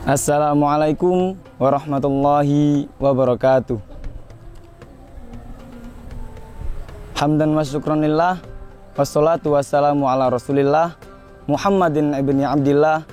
Assalamualaikum warahmatullahi wabarakatuh. Hamdan wa syukranillah, wassalatu wassalamu ala rasulillah Muhammadin ibni Abdillah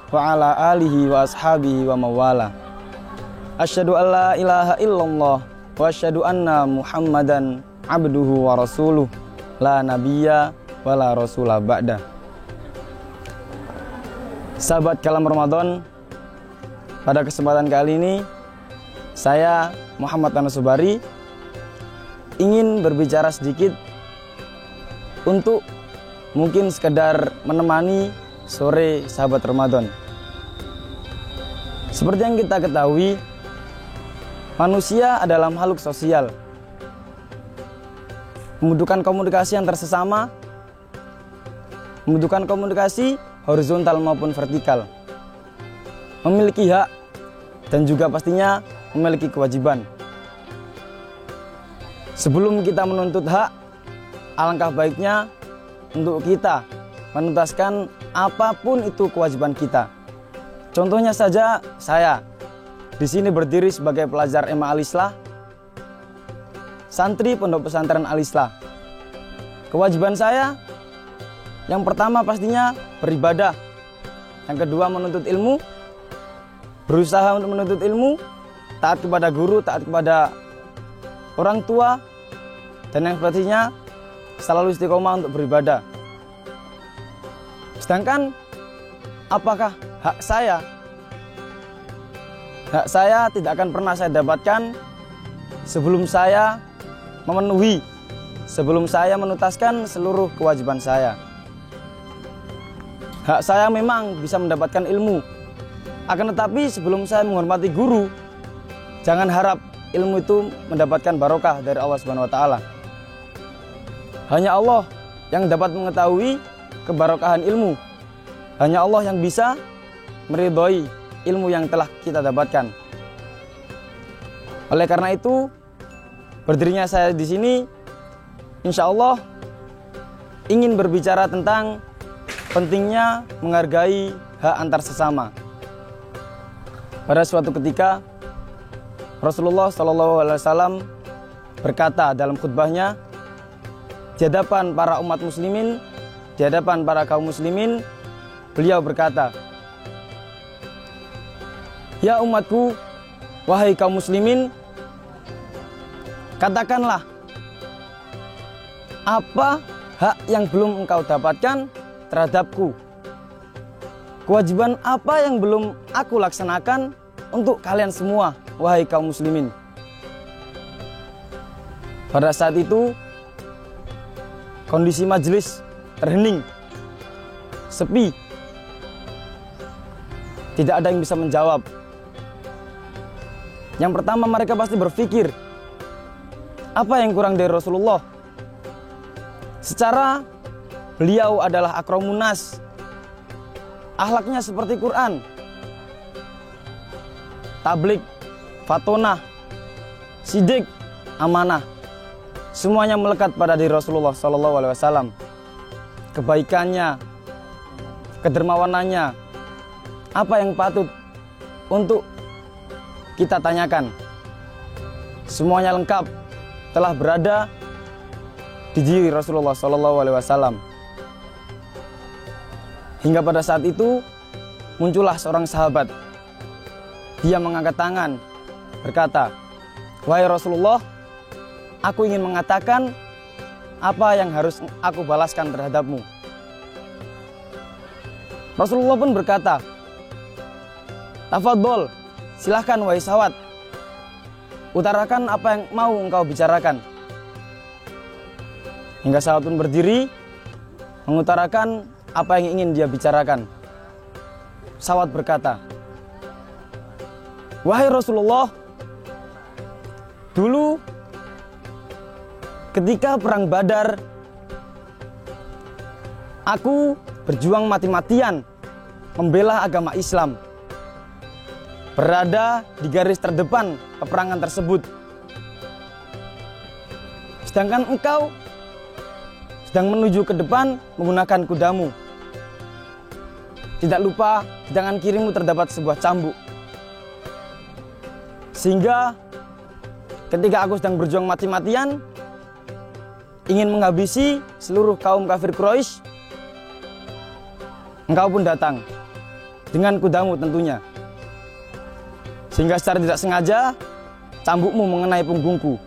wa ala alihi wa ashabihi wa mawala. Asyhadu an la ilaha illallah wa asyhadu anna Muhammadan abduhu wa rasuluh, la nabiyya wa la rasulah ba'da. Sahabat Kalam Ramadan, pada kesempatan kali ini saya Muhammad Anas Subari ingin berbicara sedikit untuk mungkin sekedar menemani sore sahabat Ramadan. Seperti yang kita ketahui, manusia adalah makhluk sosial, membutuhkan komunikasi antar sesama, membutuhkan komunikasi horizontal maupun vertikal, memiliki hak dan juga pastinya memiliki kewajiban. Sebelum kita menuntut hak, alangkah baiknya untuk kita menuntaskan apapun itu kewajiban kita. Contohnya saja saya di sini berdiri sebagai pelajar MA Al-Islah, santri Pondok Pesantren Al-Islah. Kewajiban saya yang pertama pastinya beribadah, yang kedua menuntut ilmu, berusaha untuk menuntut ilmu, taat kepada guru, taat kepada orang tua, dan yang pastinya selalu istiqomah untuk beribadah. Sedangkan apakah hak saya? Hak saya tidak akan pernah saya dapatkan sebelum saya memenuhi, sebelum saya menuntaskan seluruh kewajiban saya. Hak saya memang bisa mendapatkan ilmu, akan tetapi sebelum saya menghormati guru, jangan harap ilmu itu mendapatkan barokah dari Allah Subhanahu wa taala. Hanya Allah yang dapat mengetahui kebarokahan ilmu. Hanya Allah yang bisa meridhoi ilmu yang telah kita dapatkan. Oleh karena itu, berdirinya saya di sini insya Allah ingin berbicara tentang pentingnya menghargai hak antar sesama. Pada suatu ketika Rasulullah SAW berkata dalam khutbahnya di hadapan para umat muslimin, di hadapan para kaum muslimin, beliau berkata, "Ya umatku, wahai kaum muslimin, katakanlah apa hak yang belum engkau dapatkan terhadapku. Kewajiban apa yang belum aku laksanakan untuk kalian semua, wahai kaum muslimin." Pada saat itu kondisi majelis terhening, sepi, tidak ada yang bisa menjawab. Yang pertama mereka pasti berpikir, apa yang kurang dari Rasulullah? Secara beliau adalah akramun nas, akhlaknya seperti Quran, tablik, fatonah, sidik, amanah, semuanya melekat pada diri Rasulullah SAW. Kebaikannya, kedermawanannya, apa yang patut untuk kita tanyakan, semuanya lengkap telah berada di diri Rasulullah SAW. Hingga pada saat itu muncullah seorang sahabat. Dia mengangkat tangan berkata, "Wahai Rasulullah, aku ingin mengatakan apa yang harus aku balaskan terhadapmu." Rasulullah pun berkata, "Tafadhol, silahkan wahai sahabat, utarakan apa yang mau engkau bicarakan." Hingga sahabat pun berdiri mengutarakan apa yang ingin dia bicarakan. Sahabat berkata, "Wahai Rasulullah, dulu ketika perang Badar, aku berjuang mati-matian membela agama Islam, berada di garis terdepan peperangan tersebut. Sedangkan engkau sedang menuju ke depan menggunakan kudamu. tidak lupa di tangan kirimu terdapat sebuah cambuk. Sehingga ketika aku sedang berjuang mati-matian, ingin menghabisi seluruh kaum kafir Quraisy, engkau pun datang dengan kudamu tentunya. Sehingga secara tidak sengaja cambukmu mengenai punggungku.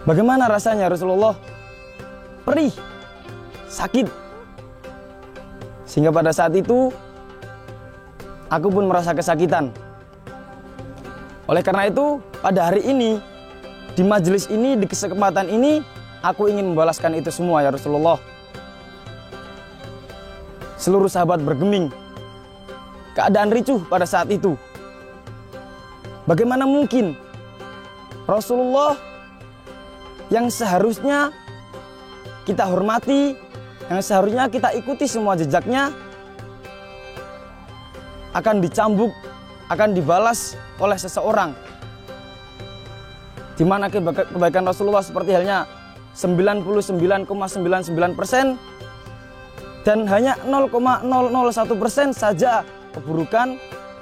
Bagaimana rasanya Rasulullah? Perih, sakit. Sehingga pada saat itu aku pun merasa kesakitan. Oleh karena itu, pada hari ini, di majelis ini, di kesempatan ini, aku ingin membalaskan itu semua ya Rasulullah. Seluruh sahabat bergeming. Keadaan ricuh pada saat itu. Bagaimana mungkin Rasulullah yang seharusnya kita hormati, yang seharusnya kita ikuti semua jejaknya, akan dicambuk, akan dibalas oleh seseorang, di mana kebaikan Rasulullah seperti halnya 99,99% dan hanya 0,001% saja keburukan,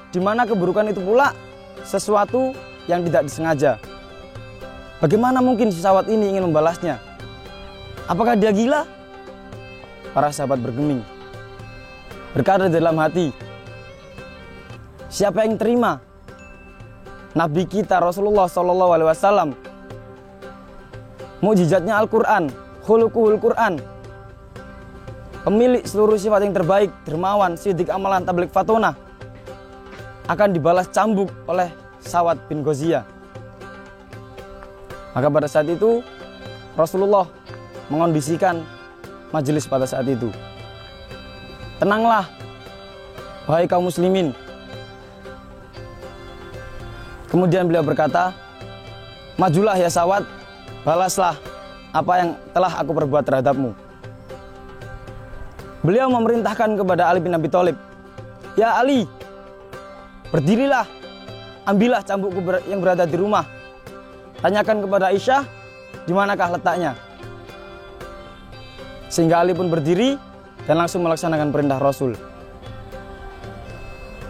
di mana keburukan itu pula sesuatu yang tidak disengaja. Bagaimana mungkin si sahabat ini ingin membalasnya? Apakah dia gila? Para sahabat bergeming, berkata dalam hati, siapa yang terima Nabi kita Rasulullah SAW, mukjizatnya Al-Quran, khuluquhul Quran, pemilik seluruh sifat yang terbaik, dermawan, sidik amalan, tablik fatona, akan dibalas cambuk oleh Sawad bin Ghaziyah. Maka pada saat itu Rasulullah mengondisikan majelis pada saat itu. Tenanglah, wahai kaum muslimin. Kemudian beliau berkata, majulah ya Sawad, balaslah apa yang telah aku perbuat terhadapmu. Beliau memerintahkan kepada Ali bin Abi Thalib, ya Ali, berdirilah, ambillah cambukku yang berada di rumah. Tanyakan kepada Aisyah, di manakah letaknya. Sehingga Ali pun berdiri dan langsung melaksanakan perintah Rasul.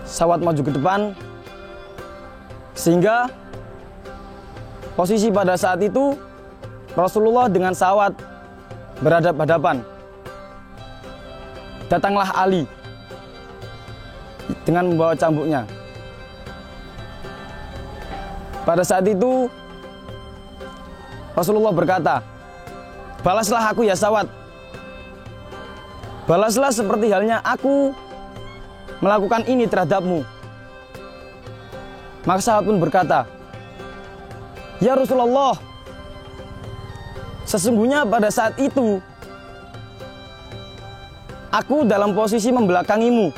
Sawad maju ke depan, sehingga posisi pada saat itu Rasulullah dengan Sawad berhadapan-hadapan. Datanglah Ali dengan membawa cambuknya. Pada saat itu Rasulullah berkata, balaslah aku ya Sawad. Balaslah seperti halnya aku melakukan ini terhadapmu. Maka sahabat pun berkata, ya Rasulullah, sesungguhnya pada saat itu aku dalam posisi membelakangimu.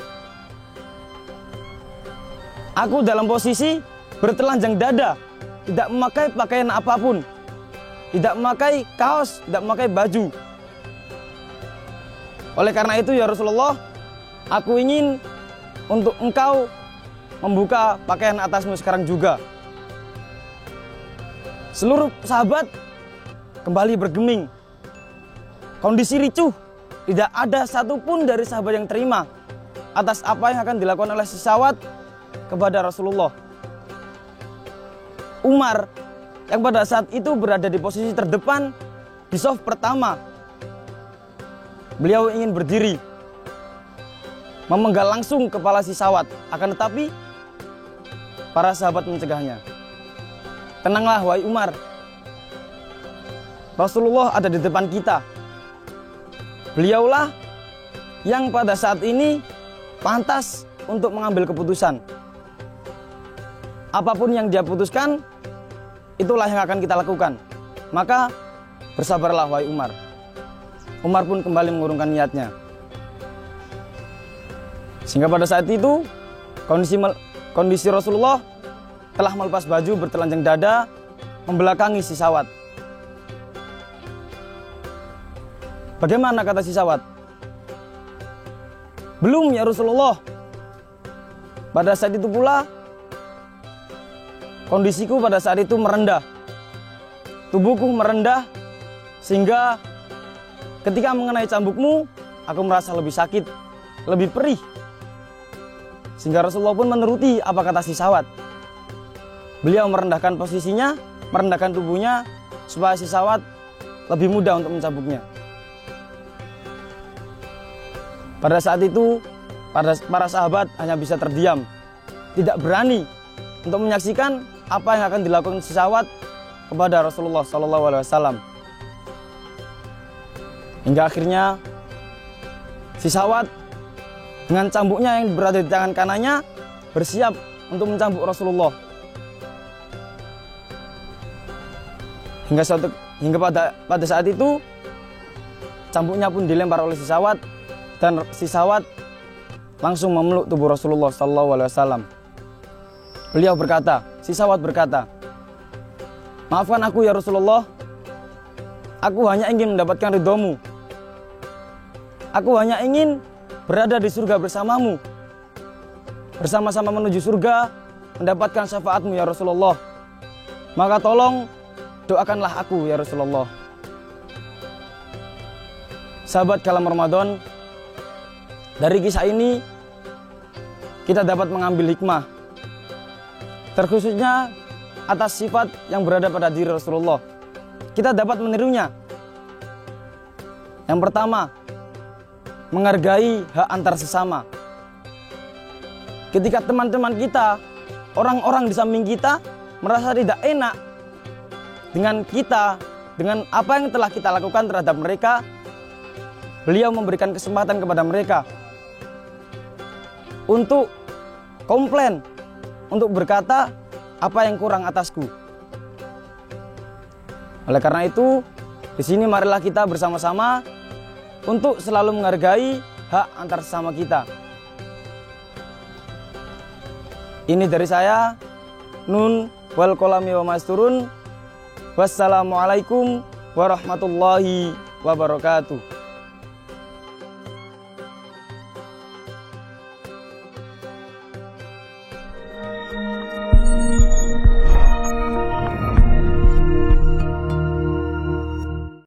Aku dalam posisi bertelanjang dada, tidak memakai pakaian apapun, tidak memakai kaos, tidak memakai baju. Oleh karena itu ya Rasulullah, aku ingin untuk engkau membuka pakaian atasmu sekarang juga. Seluruh sahabat kembali bergeming. Kondisi ricuh, tidak ada satupun dari sahabat yang terima atas apa yang akan dilakukan oleh si Sawad kepada Rasulullah. Umar yang pada saat itu berada di posisi terdepan di shaf pertama, beliau ingin berdiri memenggal langsung kepala si Sawad, akan tetapi para sahabat mencegahnya. Tenanglah wahai Umar, Rasulullah ada di depan kita. Beliaulah yang pada saat ini pantas untuk mengambil keputusan. Apapun yang dia putuskan, itulah yang akan kita lakukan. Maka bersabarlah wahai Umar. Umar pun kembali mengurungkan niatnya. Sehingga pada saat itu kondisi Rasulullah telah melepas baju, bertelanjang dada, membelakangi si Sawad. Bagaimana kata si Sawad? Belum ya Rasulullah. Pada saat itu pula kondisiku pada saat itu merendah. Tubuhku merendah sehingga ketika mengenai cambukmu aku merasa lebih sakit. lebih perih. Sehingga Rasulullah pun menuruti apa kata si sawat. Beliau merendahkan posisinya, merendahkan tubuhnya, supaya si sawat lebih mudah untuk mencambuknya. Pada saat itu, para sahabat hanya bisa terdiam, tidak berani untuk menyaksikan apa yang akan dilakukan si sawat kepada Rasulullah SAW. Hingga akhirnya si sawat dengan cambuknya yang berada di tangan kanannya bersiap untuk mencambuk Rasulullah. Hingga pada saat itu cambuknya pun dilempar oleh si sawat, dan si sawat langsung memeluk tubuh Rasulullah SAW. Beliau berkata, si sawat berkata, "Maafkan aku ya Rasulullah, aku hanya ingin mendapatkan ridhomu. Aku hanya ingin berada di surga bersamamu, bersama-sama menuju surga, mendapatkan syafaatmu ya Rasulullah. Maka tolong doakanlah aku ya Rasulullah." Sahabat kalam Ramadan, dari kisah ini kita dapat mengambil hikmah, terkhususnya atas sifat yang berada pada diri Rasulullah. Kita dapat menirunya. Yang pertama, menghargai hak antar sesama. Ketika teman-teman kita, orang-orang di samping kita merasa tidak enak dengan kita, dengan apa yang telah kita lakukan terhadap mereka, beliau memberikan kesempatan kepada mereka untuk komplain, untuk berkata apa yang kurang atasku. Oleh karena itu, di sini marilah kita bersama-sama untuk selalu menghargai hak antar sesama kita. Ini dari saya, Nun wal kolami wa masturun. Wassalamualaikum warahmatullahi wabarakatuh.